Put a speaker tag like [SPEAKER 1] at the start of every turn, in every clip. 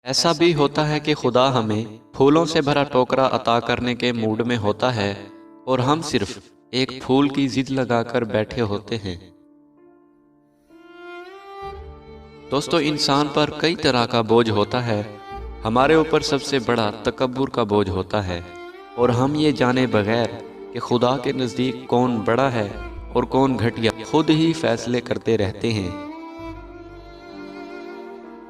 [SPEAKER 1] ایسا بھی ہوتا ہے کہ خدا ہمیں پھولوں سے بھرا ٹوکرا عطا کرنے کے موڈ میں ہوتا ہے اور ہم صرف ایک پھول کی ضد لگا کر بیٹھے ہوتے ہیں۔ دوستو، انسان پر کئی طرح کا بوجھ ہوتا ہے۔ ہمارے اوپر سب سے بڑا تکبر کا بوجھ ہوتا ہے، اور ہم یہ جانے بغیر کہ خدا کے نزدیک کون بڑا ہے اور کون گھٹیا، خود ہی فیصلے کرتے رہتے ہیں۔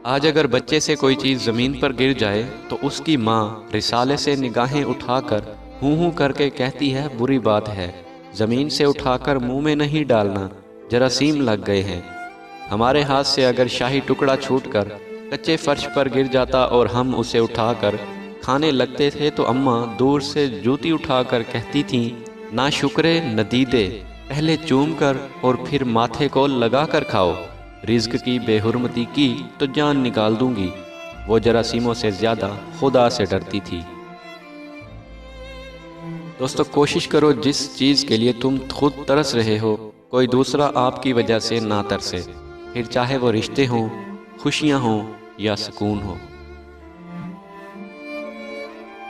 [SPEAKER 1] آج اگر بچے سے کوئی چیز زمین پر گر جائے تو اس کی ماں رسالے سے نگاہیں اٹھا کر ہوں کر کے کہتی ہے بری بات ہے، زمین سے اٹھا کر منہ میں نہیں ڈالنا، جراثیم لگ گئے ہیں۔ ہمارے ہاتھ سے اگر شاہی ٹکڑا چھوٹ کر کچے فرش پر گر جاتا اور ہم اسے اٹھا کر کھانے لگتے تھے تو اماں دور سے جوتی اٹھا کر کہتی تھیں، نہ شکرے ندیدے، پہلے چوم کر اور پھر ماتھے کو لگا کر کھاؤ، رزق کی بے حرمتی کی تو جان نکال دوں گی۔ وہ جراثیموں سے زیادہ خدا سے ڈرتی تھی۔ دوستو، کوشش کرو جس چیز کے لیے تم خود ترس رہے ہو کوئی دوسرا آپ کی وجہ سے نہ ترسے، پھر چاہے وہ رشتے ہوں، خوشیاں ہوں یا سکون ہو۔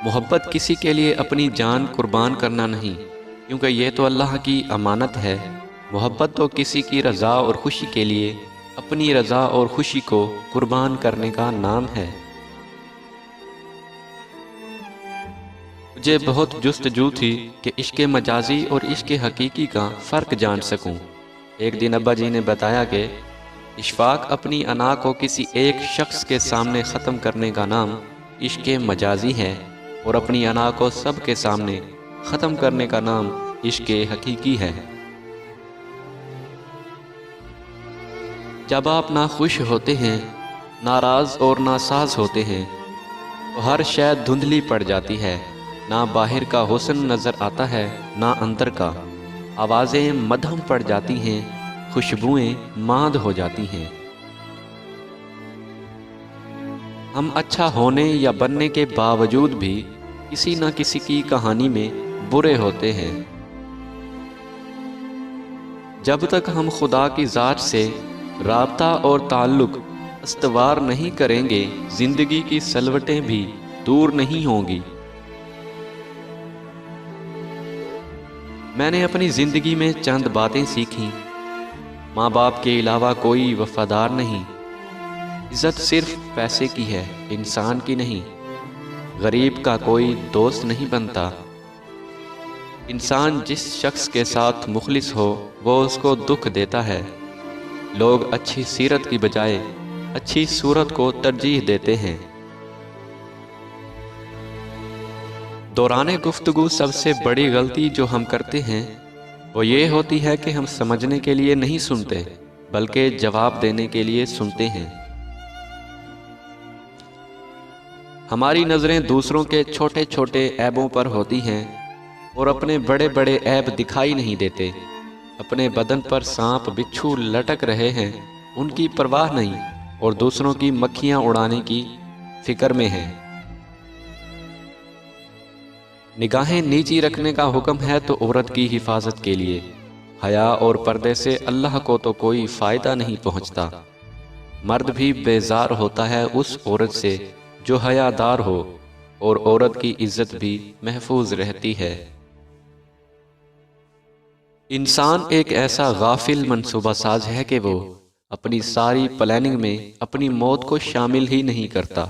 [SPEAKER 1] محبت کسی کے لیے اپنی جان قربان کرنا نہیں، کیونکہ یہ تو اللہ کی امانت ہے۔ محبت تو کسی کی رضا اور خوشی کے لیے اپنی رضا اور خوشی کو قربان کرنے کا نام ہے۔ مجھے بہت جستجو تھی کہ عشق مجازی اور عشق حقیقی کا فرق جان سکوں۔ ایک دن ابا جی نے بتایا کہ اشفاق اپنی انا کو کسی ایک شخص کے سامنے ختم کرنے کا نام عشق مجازی ہے، اور اپنی انا کو سب کے سامنے ختم کرنے کا نام عشق حقیقی ہے۔ جب آپ ناخوش ہوتے ہیں، ناراض اور ناساز ہوتے ہیں تو ہر شے دھندلی پڑ جاتی ہے، نہ باہر کا حسن نظر آتا ہے نہ اندر کا، آوازیں مدھم پڑ جاتی ہیں، خوشبوئیں ماند ہو جاتی ہیں۔ ہم اچھا ہونے یا بننے کے باوجود بھی کسی نہ کسی کی کہانی میں برے ہوتے ہیں۔ جب تک ہم خدا کی ذات سے رابطہ اور تعلق استوار نہیں کریں گے، زندگی کی سلوٹیں بھی دور نہیں ہوں گی۔ میں نے اپنی زندگی میں چند باتیں سیکھیں۔ ماں باپ کے علاوہ کوئی وفادار نہیں۔ عزت صرف پیسے کی ہے، انسان کی نہیں۔ غریب کا کوئی دوست نہیں بنتا۔ انسان جس شخص کے ساتھ مخلص ہو وہ اس کو دکھ دیتا ہے۔ لوگ اچھی سیرت کی بجائے اچھی صورت کو ترجیح دیتے ہیں۔ دوران گفتگو سب سے بڑی غلطی جو ہم کرتے ہیں وہ یہ ہوتی ہے کہ ہم سمجھنے کے لیے نہیں سنتے بلکہ جواب دینے کے لیے سنتے ہیں۔ ہماری نظریں دوسروں کے چھوٹے چھوٹے عیبوں پر ہوتی ہیں اور اپنے بڑے بڑے عیب دکھائی نہیں دیتے۔ اپنے بدن پر سانپ بچھو لٹک رہے ہیں، ان کی پرواہ نہیں، اور دوسروں کی مکھیاں اڑانے کی فکر میں ہیں۔ نگاہیں نیچی رکھنے کا حکم ہے تو عورت کی حفاظت کے لیے۔ حیا اور پردے سے اللہ کو تو کوئی فائدہ نہیں پہنچتا۔ مرد بھی بیزار ہوتا ہے اس عورت سے جو حیا دار ہو، اور عورت کی عزت بھی محفوظ رہتی ہے۔ انسان ایک ایسا غافل منصوبہ ساز ہے کہ وہ اپنی ساری پلاننگ میں اپنی موت کو شامل ہی نہیں کرتا۔